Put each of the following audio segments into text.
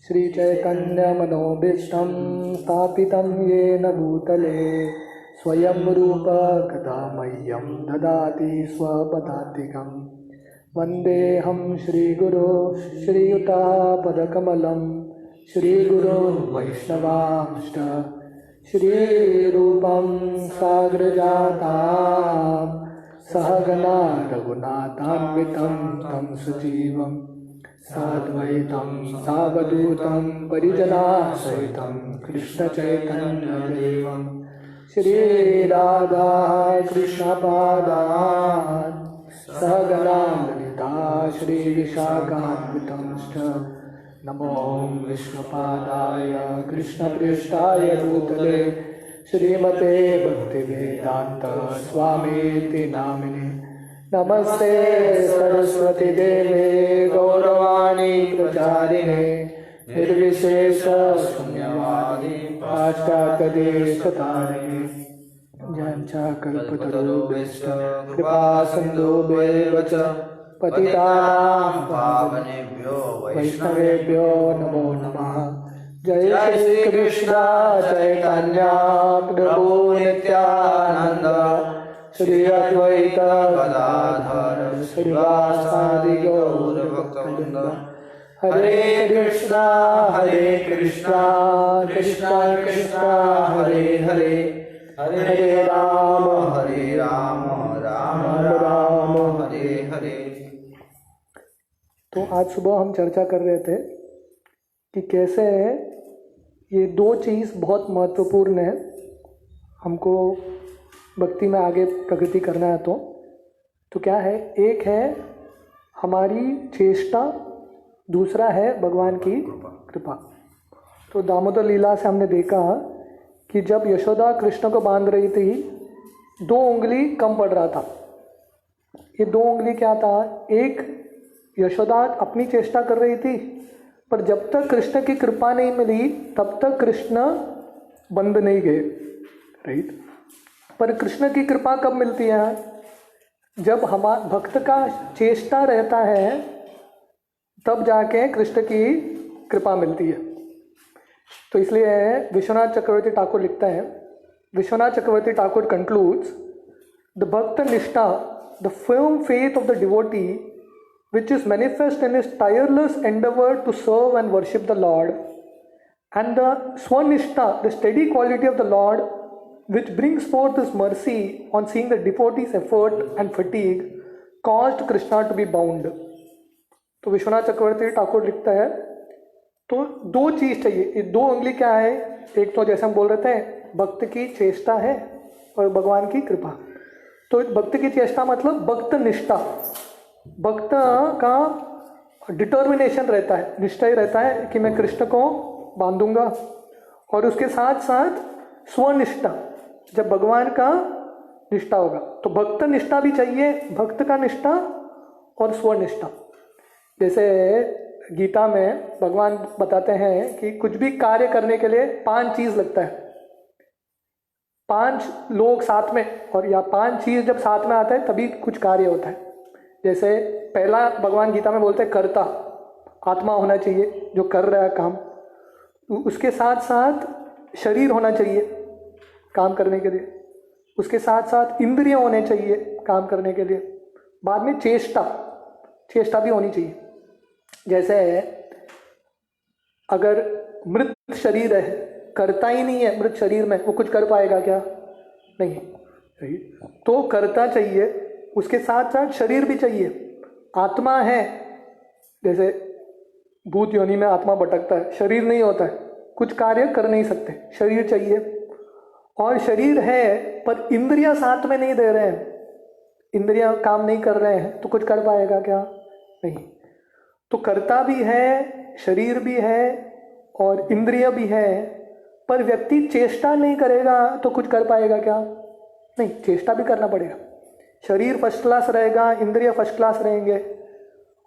श्रीचैतन्यमनोभीष्टं स्थापितं येन भूतले स्वयं रूप कदा मह्यं ददाति स्वपदान्तिकं वन्देऽहं श्रीगुरो श्रीयुतापदकमलं श्रीगुरोन् वैष्णवांश्च श्रीरूपं साग्रजातां सहगना रघुनाथान्वितं तं सजीवं साद्वैतं सावधूतं परिजनासहितं कृष्णचैतन्यदेवं श्रीराधा कृष्णपादान् सहगना ललिता श्रीविशाखान्वितंश्च नमो विष्णुपादाय कृष्णप्रेष्ठाय भूतले श्रीमते भक्तिवेदान्त स्वामीति नामिने नमस्ते सरस्वती देवे गौरवाणी प्रचारिणे निर्विशेष शून्यवादी पाश्चात्यदेशतारिणे ज्ञानचा कल्पतरुभ्यश्च कृपा सिन्धुभ्येव च पतितानां पावनेभ्यो वैष्णवेभ्यो नमो नमः। जय श्री कृष्ण चैतन्य प्रभु नित्यानंद श्री अद्वैत गदाधर श्रीवासादि गौर भक्तवृंद। हरे कृष्णा कृष्णा कृष्णा हरे हरे हरे राम राम राम हरे हरे। तो आज सुबह हम चर्चा कर रहे थे कि कैसे ये दो चीज़ बहुत महत्वपूर्ण है हमको भक्ति में आगे प्रगति करना है। तो क्या है, एक है हमारी चेष्टा, दूसरा है भगवान की कृपा। तो दामोदर लीला से हमने देखा कि जब यशोदा कृष्ण को बांध रही थी, 2 उंगली कम पड़ रहा था। ये 2 उंगली क्या था, एक यशोदा अपनी चेष्टा कर रही थी, पर जब तक कृष्ण की कृपा नहीं मिली तब तक कृष्ण बंद नहीं गए, राइट। पर कृष्ण की कृपा कब मिलती है, जब हमारा भक्त का चेष्टा रहता है तब जाके कृष्ण की कृपा मिलती है। तो इसलिए विश्वनाथ चक्रवर्ती ठाकुर लिखते हैं, विश्वनाथ चक्रवर्ती ठाकुर कंक्लूड्स द भक्त निष्ठा, the firm faith of the devotee which is manifest in his tireless endeavor to serve and worship the Lord, and the swanishta, the steady quality of the Lord, which brings forth his mercy on seeing the devotee's effort and fatigue, caused Krishna to be bound. तो विश्वनाथ चक्रवर्ती ठाकुर लिखता है, तो 2 चीज़ चाहिए। ये 2 उंगली क्या है, एक तो जैसे हम बोल रहे थे भक्त की चेष्टा है और भगवान की कृपा। तो भक्त की चेष्टा मतलब भक्त निष्ठा, भक्त का डिटर्मिनेशन रहता है, निश्चय रहता है कि मैं कृष्ण को बांधूंगा। और उसके साथ साथ स्वनिष्ठा, जब भगवान का निष्ठा होगा तो भक्त निष्ठा भी चाहिए, भक्त का निष्ठा और स्वनिष्ठा। जैसे गीता में भगवान बताते हैं कि कुछ भी कार्य करने के लिए 5 चीज़ लगता है, 5 लोग साथ में, और या 5 चीज़ जब साथ में आता है तभी कुछ कार्य होता है। जैसे पहला भगवान गीता में बोलते हैं कर्ता, आत्मा होना चाहिए जो कर रहा है काम, उसके साथ साथ शरीर होना चाहिए काम करने के लिए, उसके साथ साथ इंद्रिय होने चाहिए काम करने के लिए, बाद में चेष्टा भी होनी चाहिए। जैसे अगर मृत शरीर है, करता ही नहीं है मृत शरीर में, वो कुछ कर पाएगा क्या, नहीं, सही। तो करता चाहिए, उसके साथ साथ शरीर भी चाहिए। आत्मा है, जैसे भूत योनि में आत्मा भटकता है, शरीर नहीं होता है, कुछ कार्य कर नहीं सकते, शरीर चाहिए। और शरीर है पर इंद्रियां साथ में नहीं दे रहे हैं, इंद्रियां काम नहीं कर रहे हैं, तो कुछ कर पाएगा क्या, नहीं। तो कर्ता भी है, शरीर भी है और इंद्रिय भी है, पर व्यक्ति चेष्टा नहीं करेगा तो कुछ कर पाएगा क्या, नहीं, चेष्टा भी करना पड़ेगा। शरीर फर्स्ट क्लास रहेगा, इंद्रिय फर्स्ट क्लास रहेंगे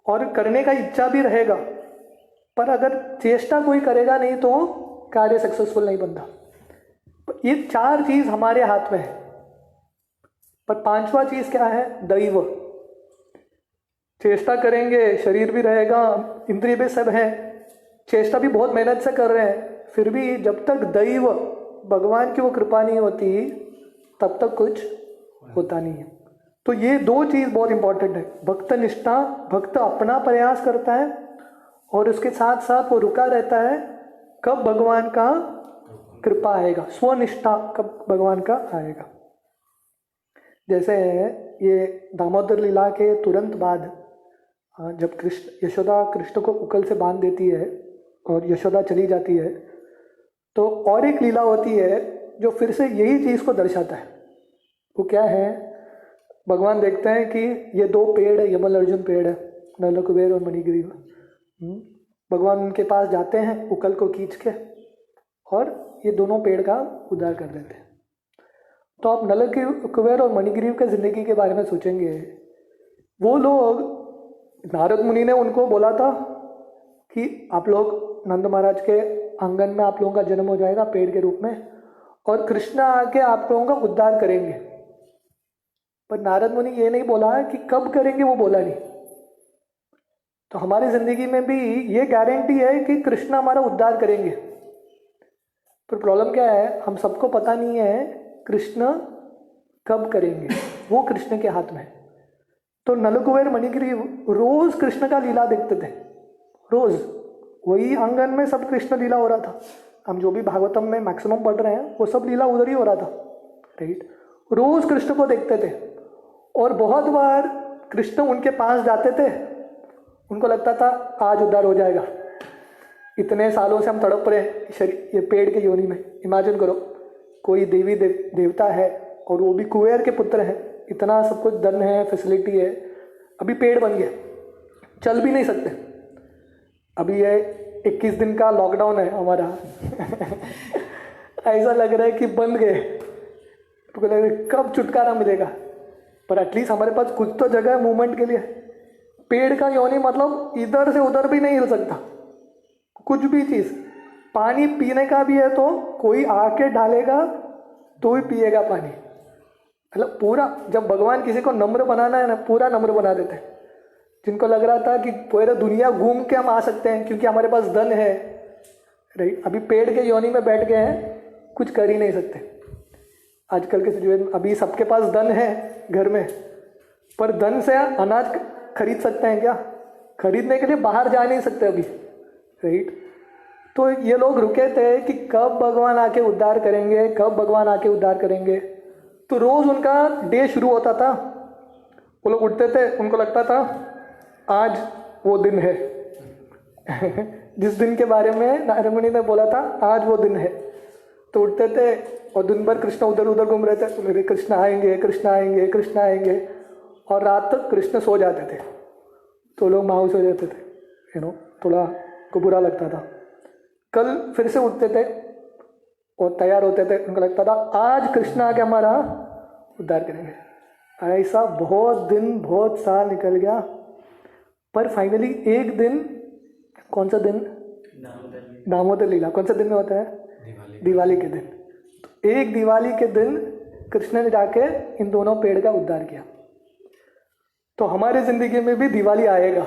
और करने का इच्छा भी रहेगा, पर अगर चेष्टा कोई करेगा नहीं तो कार्य सक्सेसफुल नहीं बनता। ये 4 चीज हमारे हाथ में है। पर 5वां चीज क्या है, दैव। चेष्टा करेंगे, शरीर भी रहेगा, इंद्रिय भी सब है, चेष्टा भी बहुत मेहनत से कर रहे हैं, फिर भी जब तक दैव भगवान की वो कृपा नहीं होती तब तक कुछ होता नहीं है। तो ये दो चीज़ बहुत इंपॉर्टेंट है, भक्त निष्ठा, भक्त अपना प्रयास करता है और उसके साथ साथ वो रुका रहता है कब भगवान का कृपा आएगा, स्वनिष्ठा कब भगवान का आएगा। जैसे ये दामोदर लीला के तुरंत बाद जब कृष्ण यशोदा कृष्ण को उकल से बांध देती है और यशोदा चली जाती है, तो और एक लीला होती है जो फिर से यही चीज़ को दर्शाता है। वो क्या है, भगवान देखते हैं कि ये दो पेड़ है, यमल अर्जुन पेड़ है, नल कुबेर और मणिग्रीव। भगवान उनके पास जाते हैं उकल को खींच के और ये दोनों पेड़ का उद्धार कर देते हैं। तो आप नल कुबेर और मणिग्रीव के ज़िंदगी के बारे में सोचेंगे, वो लोग, नारद मुनि ने उनको बोला था कि आप लोग नंद महाराज के आंगन में आप लोगों का जन्म हो जाएगा पेड़ के रूप में और कृष्ण आके आप लोगों का उद्धार करेंगे। पर नारद मुनि ये नहीं बोला कि कब करेंगे, वो बोला नहीं। तो हमारी जिंदगी में भी ये गारंटी है कि कृष्ण हमारा उद्धार करेंगे, पर प्रॉब्लम क्या है, हम सबको पता नहीं है कृष्ण कब करेंगे, वो कृष्ण के हाथ में है। तो नलकुबेर मणिग्रीव रोज कृष्ण का लीला देखते थे, रोज वही आंगन में सब कृष्ण लीला हो रहा था। हम जो भी भागवतम में मैक्सिमम पढ़ रहे हैं वो सब लीला उधर ही हो रहा था, राइट। रोज कृष्ण को देखते थे और बहुत बार कृष्ण उनके पास जाते थे, उनको लगता था आज उद्धार हो जाएगा। इतने सालों से हम तड़प रहे हैं शरीर ये पेड़ के योनि में। इमेजिन करो कोई देवी देवता है और वो भी कुबेर के पुत्र हैं, इतना सब कुछ धन है, फैसिलिटी है, अभी पेड़ बन गया, चल भी नहीं सकते। अभी ये 21 दिन का लॉकडाउन है हमारा ऐसा लग रहा है कि बंद गए, तो लग रहा है कब छुटकारा मिलेगा। पर एटलीस्ट हमारे पास कुछ तो जगह है मूवमेंट के लिए। पेड़ का योनि मतलब इधर से उधर भी नहीं हिल सकता, कुछ भी चीज़। पानी पीने का भी है तो कोई आके डालेगा तो ही पिएगा पानी। मतलब पूरा, जब भगवान किसी को नम्र बनाना है ना, पूरा नम्र बना देते हैं। जिनको लग रहा था कि पूरा दुनिया घूम के हम आ सकते हैं क्योंकि हमारे पास धन है, राइट, अभी पेड़ के योनि में बैठ गए हैं, कुछ कर ही नहीं सकते। आजकल के सिचुएशन, अभी सबके पास धन है घर में, पर धन से अनाज खरीद सकते हैं क्या? खरीदने के लिए बाहर जा नहीं सकते अभी, राइट। तो ये लोग रुके थे कि कब भगवान आके उद्धार करेंगे, कब भगवान आके उद्धार करेंगे। तो रोज़ उनका डे शुरू होता था, वो लोग उठते थे, उनको लगता था आज वो दिन है जिस दिन के बारे में नारद मुनि ने बोला था आज वो दिन है। तो उठते थे और दिन भर कृष्ण उधर उधर घूम रहे थे, तो कृष्ण आएंगे, कृष्ण आएंगे, कृष्ण आएंगे, और रात तक कृष्ण सो जाते थे। तो लोग मायूस हो जाते थे, थोड़ा को बुरा लगता था। कल फिर से उठते थे और तैयार होते थे, उनको लगता था आज कृष्ण आके हमारा उद्धार करेंगे। ऐसा बहुत दिन, बहुत साल निकल गया, पर फाइनली एक दिन, कौन सा दिन? दामोदर लीला। कौन सा दिन में होता है? दिवाली के दिन। तो एक दिवाली के दिन कृष्ण ने जाके इन दोनों पेड़ का उद्धार किया। तो हमारी जिंदगी में भी दिवाली आएगा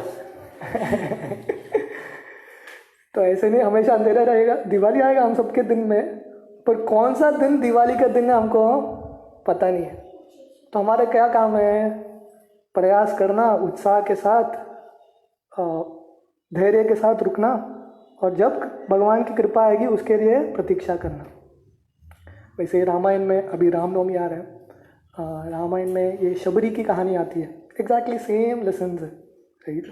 तो ऐसे नहीं हमेशा अंधेरा रहेगा, दिवाली आएगा हम सबके दिन में, पर कौन सा दिन दिवाली का दिन है हमको पता नहीं है। तो हमारा क्या काम है? प्रयास करना, उत्साह के साथ, धैर्य के साथ रुकना, और जब भगवान की कृपा आएगी उसके लिए प्रतीक्षा करना। वैसे रामायण में अभी रामनवमी आ रहा है, रामायण में ये शबरी की कहानी आती है, एग्जैक्टली सेम लेसन है, राइट।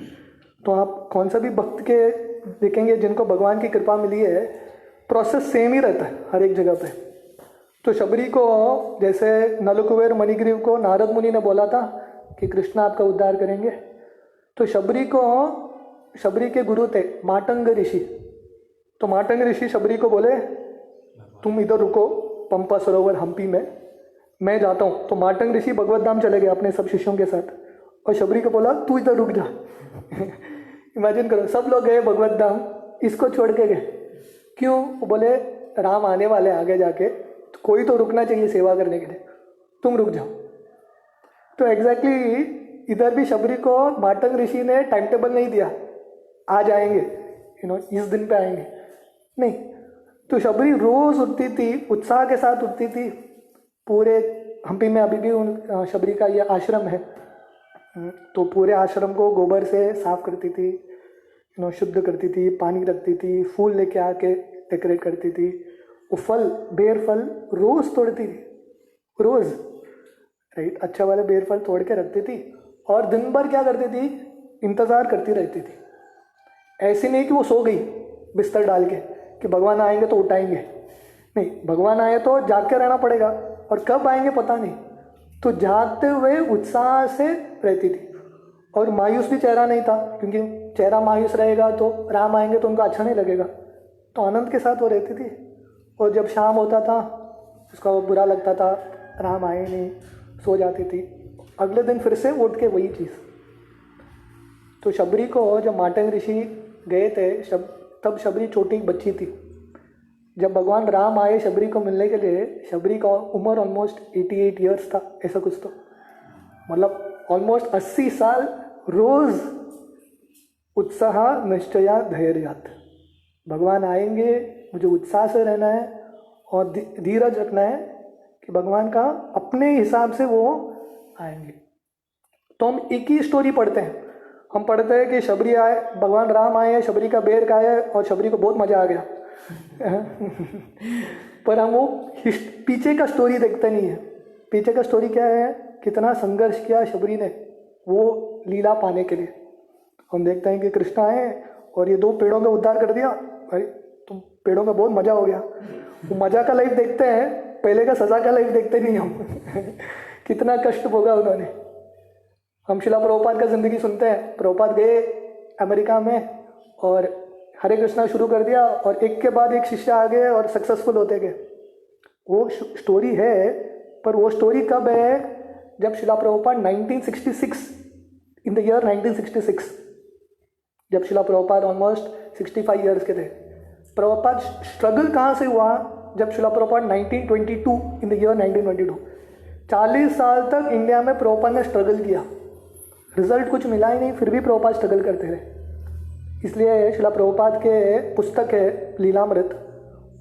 तो आप कौन सा भी भक्त के देखेंगे जिनको भगवान की कृपा मिली है, प्रोसेस सेम ही रहता है हर एक जगह पे। तो शबरी को, जैसे नलकुबेर मणिग्रीव को नारद मुनि ने बोला था कि कृष्ण आपका उद्धार करेंगे, तो शबरी के गुरु थे मातंग ऋषि। तो मातंग ऋषि शबरी को बोले तुम इधर रुको पंपा सरोवर हम्पी में, मैं जाता हूँ। तो मातंग ऋषि भगवत धाम चले गए अपने सब शिष्यों के साथ, और शबरी को बोला तू इधर रुक जा इमेजिन करो, सब लोग गए भगवत धाम, इसको छोड़ के गए। क्यों? वो बोले राम आने वाले आगे जाके, तो कोई तो रुकना चाहिए सेवा करने के लिए, तुम रुक जाओ। तो एग्जैक्टली इधर भी शबरी को मातंग ऋषि ने टाइम टेबल नहीं दिया, आ जाएंगे, इस दिन पे आएंगे, नहीं। तो शबरी रोज उठती थी, उत्साह के साथ उठती थी। पूरे हम्पी में अभी भी शबरी का ये आश्रम है, तो पूरे आश्रम को गोबर से साफ करती थी, शुद्ध करती थी, पानी रखती थी, फूल लेके आके डेकोरेट करती थी। वो फल, बेर फल रोज तोड़ती थी, रोज, राइट, अच्छा वाले बेर फल तोड़ के रखती थी। और दिन भर क्या करती थी, इंतजार करती रहती थी। ऐसी नहीं कि वो सो गई बिस्तर डाल के कि भगवान आएंगे तो उठाएंगे, नहीं, भगवान आए तो जाग के रहना पड़ेगा, और कब आएंगे पता नहीं। तो जागते हुए उत्साह से रहती थी। और मायूस भी चेहरा नहीं था, क्योंकि चेहरा मायूस रहेगा तो राम आएंगे तो उनको अच्छा नहीं लगेगा। तो आनंद के साथ वो रहती थी। और जब शाम होता था उसका वो बुरा लगता था, राम आए नहीं, सो जाती थी। अगले दिन फिर से उठ के वही चीज़। तो शबरी को जब मार्टन ऋषि गए थे, तब शबरी छोटी बच्ची थी। जब भगवान राम आए शबरी को मिलने के लिए, शबरी का उम्र ऑलमोस्ट 88 ईयर्स था, ऐसा कुछ। तो मतलब ऑलमोस्ट 80 साल रोज उत्साह निश्चया धैर्यात, भगवान आएंगे, मुझे उत्साह से रहना है और धीरज रखना है कि भगवान का अपने हिसाब से वो आएंगे। तो हम एक ही स्टोरी पढ़ते हैं। हम पढ़ते हैं कि शबरी आए, भगवान राम आए, शबरी का बेर खाया और शबरी को बहुत मजा आ गया। पर हम वो पीछे का स्टोरी देखते नहीं है। पीछे का स्टोरी क्या है, कितना संघर्ष किया शबरी ने वो लीला पाने के लिए। हम देखते हैं कि कृष्ण आए और ये 2 पेड़ों का उद्धार कर दिया, भाई तो पेड़ों का बहुत मजा हो गया। वो मजा का लाइफ देखते हैं, पहले का सजा का लाइफ देखते नहीं हम। कितना कष्ट भोगा उन्होंने। हम शिला प्रभुपाद का जिंदगी सुनते हैं। प्रभुपाद गए अमेरिका में और हरे कृष्णा शुरू कर दिया, और एक के बाद एक शिष्य आ गए और सक्सेसफुल होते गए। वो स्टोरी है, पर वो स्टोरी कब है, जब शिला प्रभुपाद 1966, इन द ईयर 1966, जब शिला प्रभुपाद ऑलमोस्ट 65 ईयर्स के थे। प्रभुपाद स्ट्रगल कहाँ से हुआ, जब शिला प्रभुपाद 1922, इन द ईयर 1922, 40 साल तक इंडिया में प्रभुपाद ने स्ट्रगल किया, रिजल्ट कुछ मिला ही नहीं, फिर भी प्रभुपाद स्ट्रगल करते रहे। इसलिए शिला प्रभुपाद के पुस्तक है लीलामृत,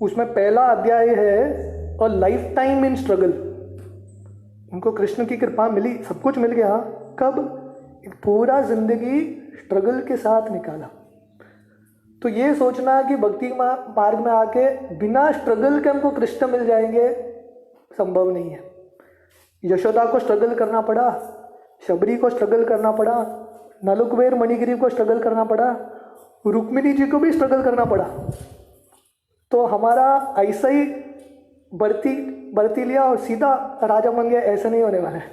उसमें पहला अध्याय है a life time in struggle. उनको कृष्ण की कृपा मिली, सब कुछ मिल गया, कब, एक पूरा जिंदगी स्ट्रगल के साथ निकाला। तो ये सोचना कि भक्ति मार्ग में आके बिना स्ट्रगल के हमको कृष्ण मिल जाएंगे, संभव नहीं है। यशोदा को स्ट्रगल करना पड़ा, शबरी को स्ट्रगल करना पड़ा, नलुकवेर मणिगिरी को स्ट्रगल करना पड़ा, रुक्मिणी जी को भी स्ट्रगल करना पड़ा। तो हमारा ऐसा ही बढ़ती लिया और सीधा राजा बन गया, ऐसा नहीं होने वाला है।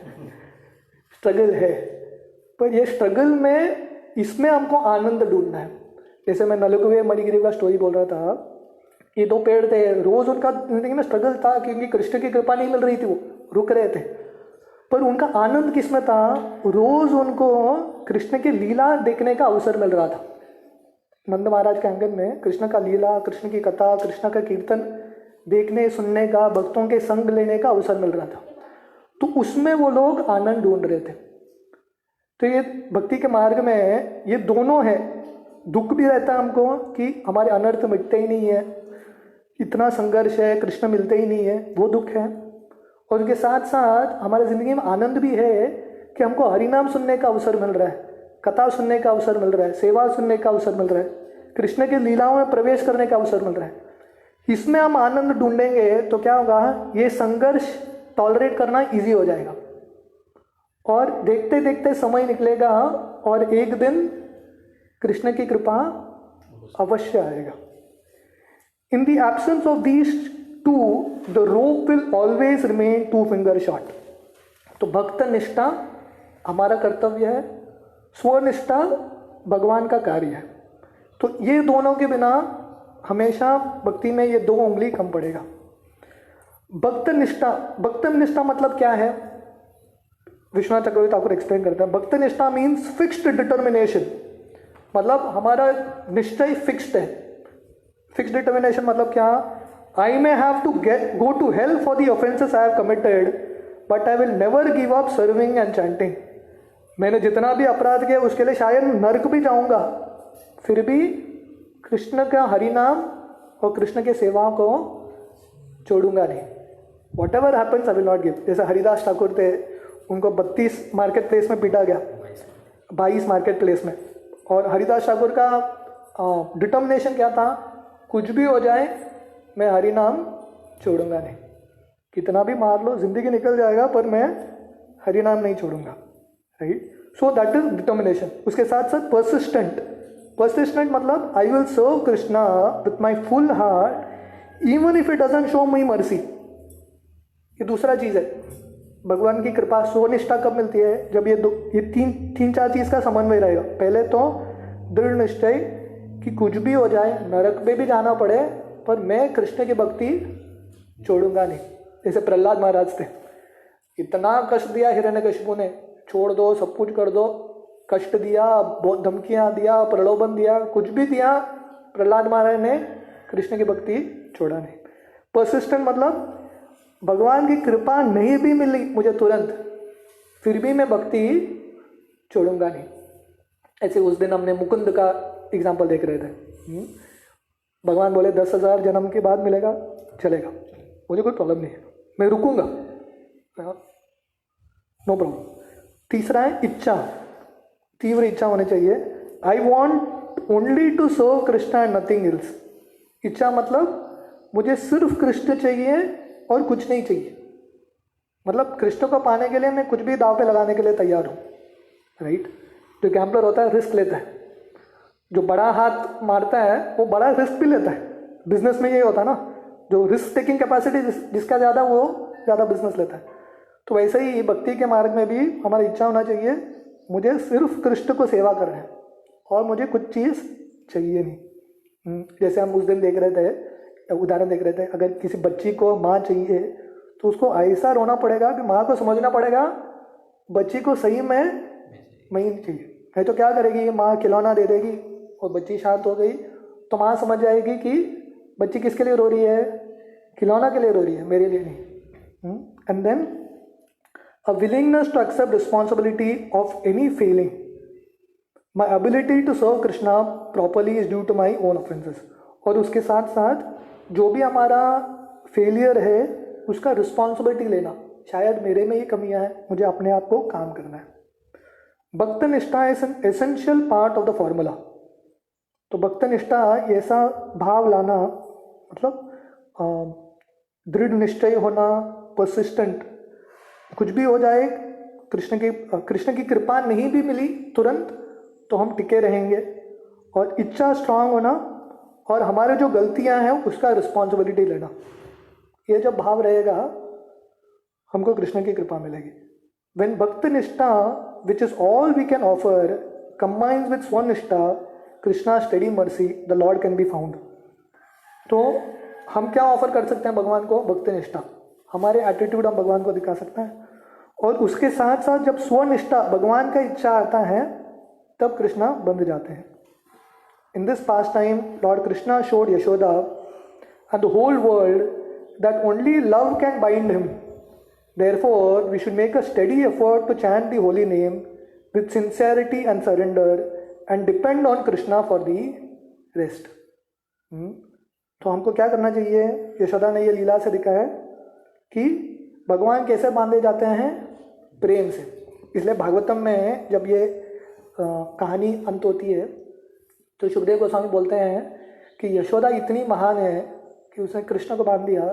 स्ट्रगल है, पर ये स्ट्रगल में, इसमें हमको आनंद ढूंढना है। जैसे मैं नलुकवेर मणिगिरी का स्टोरी बोल रहा था, ये 2 पेड़ थे, रोज उनका जिंदगी में स्ट्रगल था, क्योंकि कृष्ण की कृपा नहीं मिल रही थी, वो रुक रहे थे। पर उनका आनंद किसमें था, रोज उनको कृष्ण की लीला देखने का अवसर मिल रहा था। नंद महाराज के आंगन में कृष्ण का लीला, कृष्ण की कथा, कृष्ण का कीर्तन देखने सुनने का, भक्तों के संग लेने का अवसर मिल रहा था। तो उसमें वो लोग आनंद ढूंढ रहे थे। तो ये भक्ति के मार्ग में ये दोनों है। दुख भी रहता है हमको कि हमारे अनर्थ मिटते ही नहीं है, इतना संघर्ष है, कृष्ण मिलते ही नहीं है, वो दुख है। और उसके साथ साथ हमारी ज़िंदगी में आनंद भी है कि हमको हरिनाम सुनने का अवसर मिल रहा है, कथा सुनने का अवसर मिल रहा है, सेवा सुनने का अवसर मिल रहा है, कृष्ण की लीलाओं में प्रवेश करने का अवसर मिल रहा है। इसमें हम आनंद ढूंढेंगे तो क्या होगा, ये संघर्ष टॉलरेट करना इजी हो जाएगा, और देखते देखते समय निकलेगा और एक दिन कृष्ण की कृपा अवश्य आएगा। In the absence of these two, the rope will always remain 2 finger short. तो भक्त निष्ठा हमारा कर्तव्य है, स्वनिष्ठा भगवान का कार्य है। तो ये दोनों के बिना हमेशा भक्ति में ये 2 उंगली कम पड़ेगा। भक्त निष्ठा मतलब क्या है, विश्वनाथ चक्रवर्ती ठाकुर एक्सप्लेन करते हैं। भक्त निष्ठा मीन्स फिक्स्ड डिटर्मिनेशन, मतलब हमारा निश्चय फिक्स्ड है। फिक्स्ड डिटर्मिनेशन मतलब क्या, I may have to go to hell for the offences I have committed, but I will never give up serving and chanting. मैंने जितना भी अपराध किया उसके लिए शायद नर्क भी जाऊंगा, फिर भी कृष्ण का हरि नाम और कृष्ण के सेवा को छोड़ूंगा नहीं। What ever happens I will not give. जैसे हरिदास ठाकुर थे, उनको 32 मार्केट प्लेस में पीटा गया, 22 मार्केट प्लेस में, और हरिदास ठाकुर का डिटर्मिनेशन क्या था, कुछ भी हो जाए मैं हरि नाम छोड़ूंगा नहीं, कितना भी मार लो, जिंदगी निकल जाएगा पर मैं हरि नाम नहीं छोड़ूंगा, right. So that is determination. उसके साथ साथ परसिस्टेंट। परसिस्टेंट मतलब I will serve Krishna with my full heart even if it doesn't show me mercy. ये दूसरा चीज़ है। भगवान की कृपा स्वनिष्ठा कब मिलती है, जब ये तीन चार चीज़ का समन्वय रहेगा। पहले तो दृढ़ निश्चय कि कुछ भी हो जाए, नरक में भी जाना पड़े, पर मैं कृष्ण की भक्ति छोड़ूंगा नहीं। जैसे प्रहलाद महाराज थे, इतना कष्ट दिया हिरण्यकशिपु ने, छोड़ दो, सब कुछ कर दो, कष्ट दिया, बहुत धमकियाँ दिया, प्रलोभन दिया, कुछ भी दिया, प्रहलाद महाराज ने कृष्ण की भक्ति छोड़ा नहीं। परसिस्टेंट मतलब भगवान की कृपा नहीं भी मिली मुझे तुरंत, फिर भी मैं भक्ति छोड़ूंगा नहीं। ऐसे उस दिन हमने मुकुंद का एग्जाम्पल देख रहे थे। भगवान बोले 10,000 जन्म के बाद मिलेगा, चलेगा, मुझे कोई प्रॉब्लम नहीं है, मैं रुकूंगा, नो प्रॉब्लम। तीसरा है इच्छा, तीव्र इच्छा होनी चाहिए। I want only to serve Krishna and nothing else. इच्छा मतलब मुझे सिर्फ कृष्ण चाहिए और कुछ नहीं चाहिए। मतलब कृष्ण को पाने के लिए मैं कुछ भी दाव पे लगाने के लिए तैयार हूँ, राइट। जो गैम्बलर होता है रिस्क लेता है, जो बड़ा हाथ मारता है वो बड़ा रिस्क भी लेता है। बिजनेस में यही होता है ना, जो रिस्क टेकिंग कैपेसिटी जिसका ज़्यादा वो ज़्यादा बिजनेस लेता है। तो वैसे ही भक्ति के मार्ग में भी हमारी इच्छा होना चाहिए, मुझे सिर्फ कृष्ण को सेवा करना है और मुझे कुछ चीज़ चाहिए नहीं। जैसे हम उस दिन देख रहे थे, उदाहरण देख रहे थे, अगर किसी बच्ची को माँ चाहिए तो उसको ऐसा रोना पड़ेगा कि माँ को समझना पड़ेगा बच्ची को सही में नहीं चाहिए। नहीं तो क्या करेगी, माँ खिलौना दे देगी और बच्ची शांत हो गई तो माँ समझ जाएगी कि बच्ची किसके लिए रो रही है, खिलौना के लिए रो रही है, मेरे लिए नहीं। And then a willingness to accept responsibility of any failing. My ability to serve Krishna properly is due to my own offences. और उसके साथ साथ जो भी हमारा फेलियर है उसका रिस्पॉन्सिबिलिटी लेना, शायद मेरे में ही कमियां हैं, मुझे अपने आप को काम करना है। भक्त निष्ठा is an essential part of the formula. तो भक्त निष्ठा ऐसा भाव लाना, मतलब दृढ़ निश्चय होना, परसिस्टेंट, कुछ भी हो जाए कृष्ण की कृपा नहीं भी मिली तुरंत तो हम टिके रहेंगे, और इच्छा स्ट्रांग होना, और हमारे जो गलतियां हैं उसका रिस्पॉन्सिबिलिटी लेना। ये जब भाव रहेगा हमको कृष्ण की कृपा मिलेगी। व्हेन भक्त निष्ठा which is all we can offer combines with स्वनिष्ठा Krishna study mercy the lord can be found. तो हम क्या ऑफर कर सकते हैं भगवान को, भक्त निष्ठा, हमारे एटीट्यूड हम भगवान को दिखा सकते हैं। और उसके साथ साथ जब स्वनिष्ठा भगवान का इच्छा आता है तब कृष्णा बंध जाते हैं। In this pastime, Lord Krishna showed Yashoda and the whole world that only love can bind him. Therefore, we should make a steady effort to chant the holy name with sincerity and surrender and depend on Krishna for the rest. तो हमको क्या करना चाहिए, यशोदा ने ये लीला से दिखाया कि भगवान कैसे बांधे जाते हैं, प्रेम से। इसलिए भागवतम में जब ये कहानी अंत होती है तो सुखदेव गोस्वामी बोलते हैं कि यशोदा इतनी महान है कि उसने कृष्ण को बांध दिया।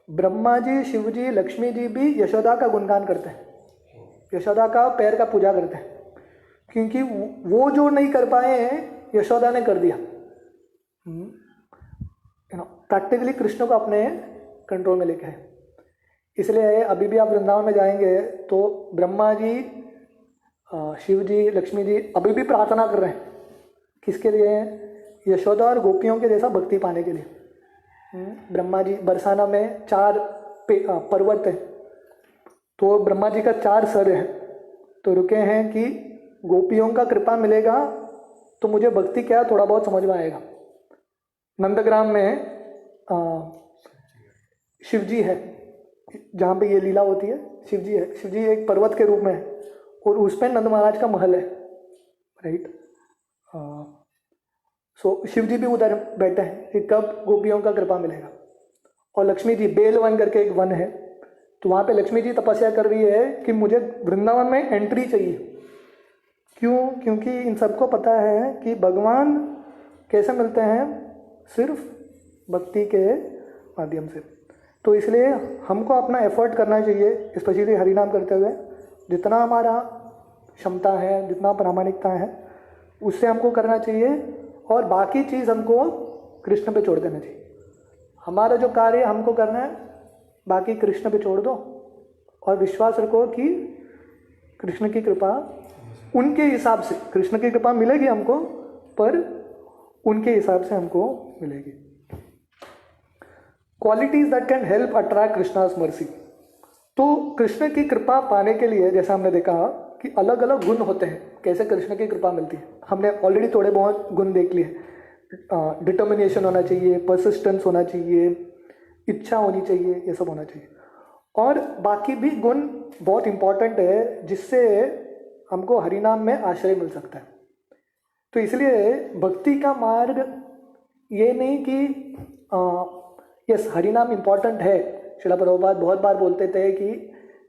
ब्रह्मा जी, शिव जी, लक्ष्मी जी भी यशोदा का गुणगान करते हैं, यशोदा का पैर का पूजा करते हैं, क्योंकि वो जो नहीं कर पाए हैं यशोदा ने कर दिया। प्रैक्टिकली कृष्ण को अपने कंट्रोल में लेके है। इसलिए अभी भी आप वृंदावन में जाएंगे तो ब्रह्मा जी, शिव जी, लक्ष्मी जी अभी भी प्रार्थना कर रहे हैं, किसके लिए, यशोदा और गोपियों के जैसा भक्ति पाने के लिए। ब्रह्मा जी, बरसाना में 4 पर्वत हैं, तो ब्रह्मा जी का 4 सर है, तो रुके हैं कि गोपियों का कृपा मिलेगा तो मुझे भक्ति क्या थोड़ा बहुत समझ में आएगा। नंदग्राम में शिव जी है, जहाँ पे ये लीला होती है, शिव जी है। शिव जी एक पर्वत के रूप में है और उस पर नंद महाराज का महल है, राइट। सो शिव जी भी उधर बैठे हैं कि कब गोपियों का कृपा मिलेगा। और लक्ष्मी जी, बेल वन करके एक वन है, तो वहाँ पे लक्ष्मी जी तपस्या कर रही है कि मुझे वृंदावन में एंट्री चाहिए। क्यों? क्योंकि इन सबको पता है कि भगवान कैसे मिलते हैं, सिर्फ भक्ति के माध्यम से। तो इसलिए हमको अपना एफर्ट करना चाहिए, स्पेशली हरिनाम करते हुए। जितना हमारा क्षमता है, जितना प्रामाणिकता है, उससे हमको करना चाहिए, और बाकी चीज़ हमको कृष्ण पे छोड़ देना चाहिए। हमारा जो कार्य हमको करना है, बाकी कृष्ण पे छोड़ दो, और विश्वास रखो कि कृष्ण की कृपा उनके हिसाब से, कृष्ण की कृपा मिलेगी हमको, पर उनके हिसाब से हमको मिलेगी। Qualities that can help attract Krishna's mercy. तो कृष्ण की कृपा पाने के लिए, जैसा हमने देखा कि अलग अलग गुण होते हैं, कैसे कृष्ण की कृपा मिलती है। हमने ऑलरेडी थोड़े बहुत गुण देख लिए। डिटर्मिनेशन होना चाहिए, परसिस्टेंस होना चाहिए, इच्छा होनी चाहिए, ये सब होना चाहिए। और बाकी भी गुण बहुत इंपॉर्टेंट है, जिससे हमको हरिनाम में आश्रय मिल सकता है। तो इसलिए भक्ति का मार्ग ये नहीं कि यस हरिनाम इंपॉर्टेंट है। श्रील प्रभुपाद बहुत बार बोलते थे कि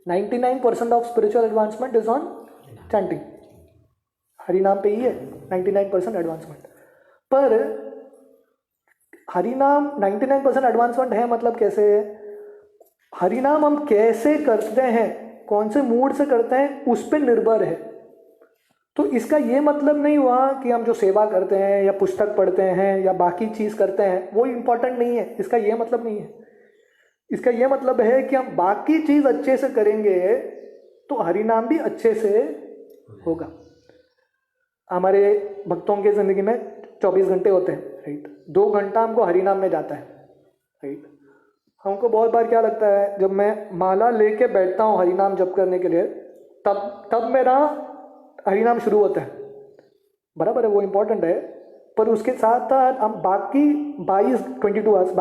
99% of spiritual advancement is on chanting. हरिनाम पे ही है 99% एडवांसमेंट। पर हरिनाम 99% एडवांसमेंट है मतलब कैसे है? हरिनाम हम कैसे करते हैं, कौन से मूड से करते हैं, उस पर निर्भर है। तो इसका ये मतलब नहीं हुआ कि हम जो सेवा करते हैं या पुस्तक पढ़ते हैं या बाकी चीज़ करते हैं वो इम्पोर्टेंट नहीं है, इसका ये मतलब नहीं है। इसका ये मतलब है कि हम बाकी चीज़ अच्छे से करेंगे तो हरिनाम भी अच्छे से होगा। हमारे भक्तों की ज़िंदगी में 24 घंटे होते हैं, राइट। 2 घंटा हमको हरिनाम में जाता है, राइट। हमको बहुत बार क्या लगता है, जब मैं माला लेके बैठता हूँ हरिनाम जप करने के लिए, तब मेरा हरिनाम शुरू होता है, बराबर है, वो इम्पोर्टेंट है। पर उसके साथ साथ हम बाकी 22 आवर्स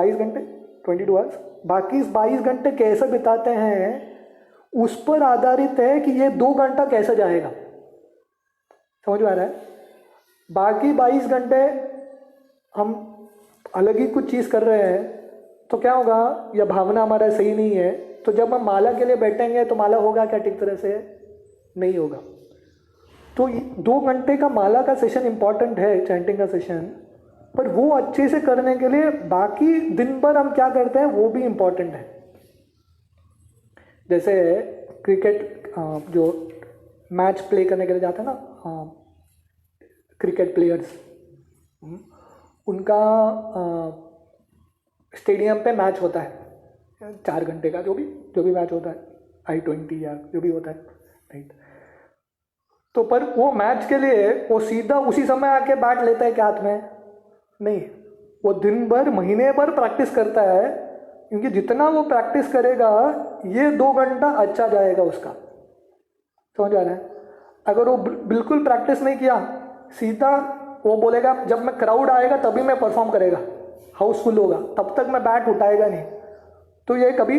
बाकी 22 घंटे कैसे बिताते हैं उस पर आधारित है कि ये 2 घंटा कैसे जाएगा। समझ में आ रहा है? बाकी 22 घंटे हम अलग ही कुछ चीज़ कर रहे हैं तो क्या होगा, या भावना हमारा सही नहीं है, तो जब हम माला के लिए बैठेंगे तो माला होगा क्या ठीक तरह से? नहीं होगा। तो 2 घंटे का माला का सेशन इंपॉर्टेंट है, चैंटिंग का सेशन, पर वो अच्छे से करने के लिए बाकी दिन भर हम क्या करते हैं वो भी इंपॉर्टेंट है। जैसे क्रिकेट जो मैच प्ले करने के लिए जाते हैं ना, क्रिकेट प्लेयर्स, उनका स्टेडियम पे मैच होता है 4 घंटे का, जो भी मैच होता है, I-20 या जो भी होता है, राइट। तो पर वो मैच के लिए वो सीधा उसी समय आके बैट लेता है क्या हाथ में? नहीं, वो दिन भर महीने भर प्रैक्टिस करता है, क्योंकि जितना वो प्रैक्टिस करेगा ये 2 घंटा अच्छा जाएगा उसका। समझ आ रहा है? अगर वो बिल्कुल प्रैक्टिस नहीं किया, सीधा वो बोलेगा जब मैं क्राउड आएगा तभी मैं परफॉर्म करेगा, हाउसफुल होगा, तब तक मैं बैट उठाएगा नहीं, तो ये कभी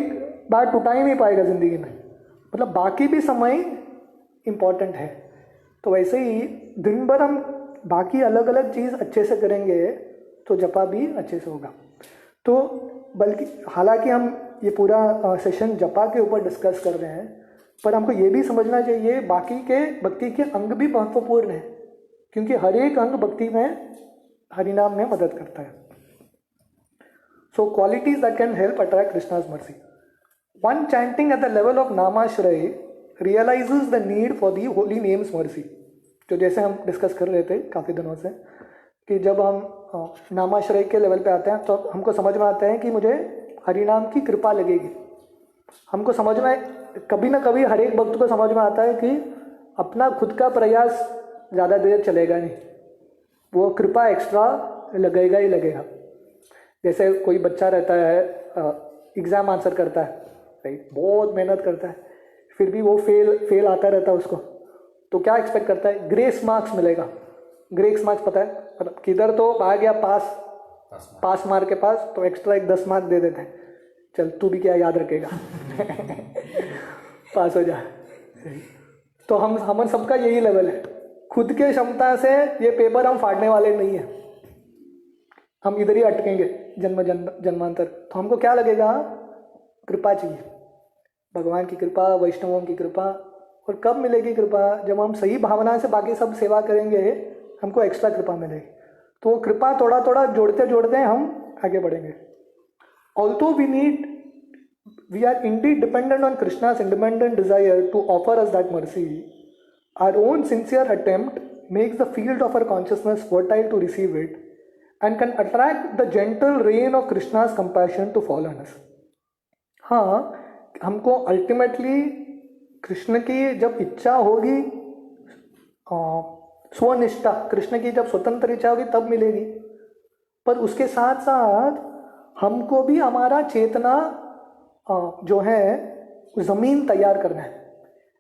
बैट उठा ही नहीं पाएगा ज़िंदगी में। मतलब बाकी भी समय इम्पॉर्टेंट है। तो वैसे ही दिन भर हम बाकी अलग अलग चीज़ अच्छे से करेंगे तो जपा भी अच्छे से होगा। तो बल्कि हालांकि हम ये पूरा सेशन जपा के ऊपर डिस्कस कर रहे हैं, पर हमको ये भी समझना चाहिए बाकी के भक्ति के अंग भी महत्वपूर्ण हैं, क्योंकि हर एक अंग भक्ति में हरिनाम में मदद करता है। So qualities that can help attract Krishna's mercy. One chanting at the level of नामाश्रय realizes the need for the holy name's mercy. तो जैसे हम डिस्कस कर रहे थे काफ़ी दिनों से कि जब हम नामाश्रय के लेवल पे आते हैं तो हमको समझ में आता है कि मुझे हरिनाम की कृपा लगेगी। हमको समझ में कभी ना कभी हर एक भक्त को समझ में आता है कि अपना खुद का प्रयास ज़्यादा देर चलेगा नहीं, वो कृपा एक्स्ट्रा लगेगा ही लगेगा। जैसे कोई बच्चा रहता है, एग्ज़ाम आंसर करता है, राइट, बहुत मेहनत करता है, फिर भी वो फेल आता रहता है उसको, तो क्या एक्सपेक्ट करता है? ग्रेस मार्क्स मिलेगा। ग्रेस मार्क्स पता है मतलब किधर तो आ गया पास मार्क के पास, तो एक्स्ट्रा 10 मार्क दे देते हैं, चल तू भी क्या याद रखेगा पास हो जा। तो हम सबका यही लेवल है, खुद के क्षमता से ये पेपर हम फाड़ने वाले नहीं है, हम इधर ही अटकेंगे जन्मांतर। तो हमको क्या लगेगा, कृपा चाहिए, भगवान की कृपा, वैष्णवों की कृपा। और कब मिलेगी कृपा, जब हम सही भावना से बाकी सब सेवा करेंगे, हमको एक्स्ट्रा कृपा मिलेगी। तो वो कृपा थोड़ा थोड़ा जोड़ते जोड़ते हम आगे बढ़ेंगे। Also we are indeed dependent on Krishna's independent desire to offer us that mercy. Our own sincere attempt makes the field of our consciousness fertile to receive it and can attract the gentle rain of Krishna's compassion to fall on us. हाँ, हमको ultimately Krishna की जब इच्छा होगी, स्वनिष्ठा, कृष्ण की जब स्वतंत्र इच्छा होगी तब मिलेगी। पर उसके साथ साथ हमको भी हमारा चेतना जो है ज़मीन तैयार करना है।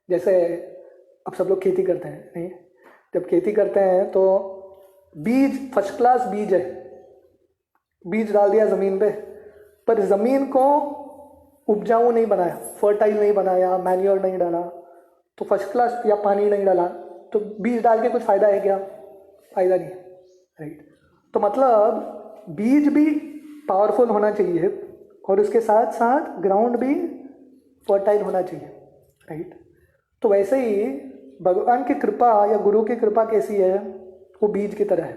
जैसे अब सब लोग खेती करते हैं, नहीं, जब खेती करते हैं तो बीज फर्स्ट क्लास बीज है, बीज डाल दिया ज़मीन पे, पर ज़मीन को उपजाऊ नहीं बनाया, फर्टाइल नहीं बनाया, मैन्योर नहीं डाला, तो फर्स्ट क्लास, या पानी नहीं डाला, तो बीज डाल के कुछ फ़ायदा है क्या? फ़ायदा नहीं है, राइट। तो मतलब बीज भी पावरफुल होना चाहिए और उसके साथ साथ ग्राउंड भी फर्टाइल होना चाहिए, राइट। तो वैसे ही भगवान की कृपा या गुरु की कृपा कैसी है, वो बीज की तरह है।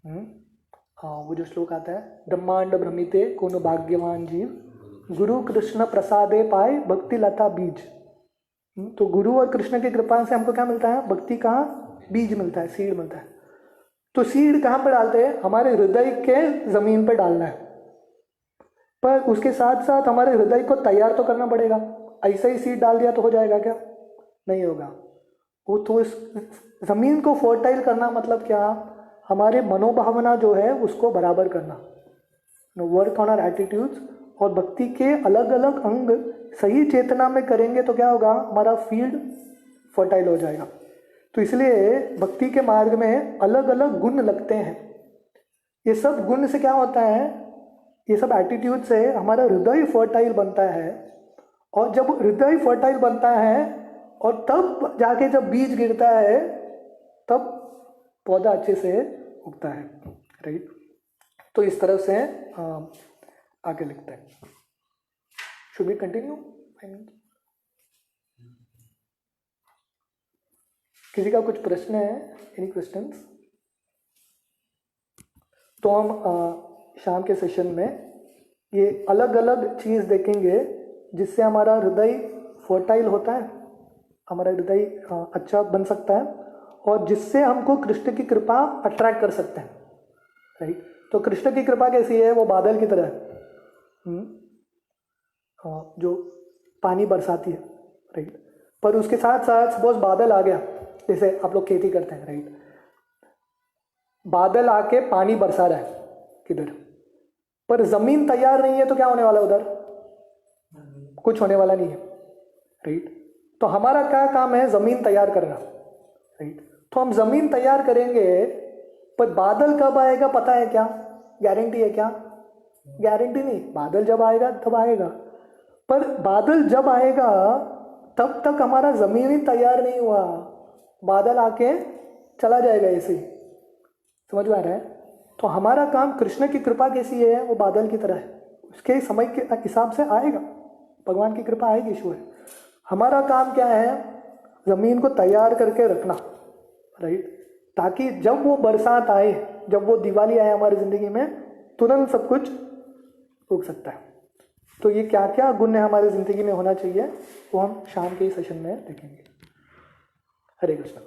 हाँ, वो जो श्लोक आता है, ब्रह्मांड भ्रमिते कोनो भाग्यवान जीव, गुरु कृष्ण प्रसादे पाए भक्ति लता बीज। तो गुरु और कृष्ण की कृपा से हमको क्या मिलता है? भक्ति का बीज मिलता है, सीड मिलता है। तो सीड कहाँ पर डालते हैं? हमारे हृदय के जमीन पर डालना है। पर उसके साथ साथ हमारे हृदय को तैयार तो करना पड़ेगा। ऐसे ही सीड डाल दिया तो हो जाएगा क्या? नहीं होगा। वो तो इस जमीन को फर्टाइल करना मतलब क्या? हमारे मनोभावना जो है उसको बराबर करना, वर्क ऑन आवर एटीट्यूड्स। और भक्ति के अलग अलग अंग सही चेतना में करेंगे तो क्या होगा? हमारा फील्ड फर्टाइल हो जाएगा। तो इसलिए भक्ति के मार्ग में अलग अलग गुण लगते हैं। ये सब गुण से क्या होता है? ये सब एटीट्यूड से हमारा हृदय फर्टाइल बनता है। और जब हृदय फर्टाइल बनता है और तब जाके जब बीज गिरता है तब पौधा अच्छे से उगता है, राइट। तो इस तरह से आगे लिखते हैं। Should we continue? किसी का कुछ प्रश्न है? Any questions? तो हम शाम के सेशन में ये अलग अलग चीज़ देखेंगे जिससे हमारा हृदय फर्टाइल होता है, हमारा हृदय अच्छा बन सकता है और जिससे हमको कृष्ण की कृपा अट्रैक्ट कर सकते हैं, राइट। तो कृष्ण की कृपा कैसी है? वो बादल की तरह है, जो पानी बरसाती है, राइट। पर उसके साथ साथ सपोज बादल आ गया, जैसे आप लोग खेती करते हैं, राइट। बादल आके पानी बरसा रहा है किधर, पर जमीन तैयार नहीं है तो क्या होने वाला उधर? कुछ होने वाला नहीं है, राइट। तो हमारा क्या काम है? जमीन तैयार करना, राइट। तो हम जमीन तैयार करेंगे, पर बादल कब आएगा पता है क्या? गारंटी है क्या? गारंटी नहीं। बादल जब आएगा तब आएगा, पर बादल जब आएगा तब तक हमारा जमीन ही तैयार नहीं हुआ, बादल आके चला जाएगा ऐसे ही। समझ में आ रहा है? तो हमारा काम, कृष्ण की कृपा कैसी है? वो बादल की तरह है, उसके समय के हिसाब से आएगा, भगवान की कृपा आएगी, ईश्वर। हमारा काम क्या है? जमीन को तैयार करके रखना, राइट, ताकि जब वो बरसात आए, जब वो दिवाली आए हमारी जिंदगी में, तुरंत सब कुछ उग सकता है। तो ये क्या क्या गुण है हमारी जिंदगी में होना चाहिए, वो हम शाम के सेशन में देखेंगे। हरे कृष्ण।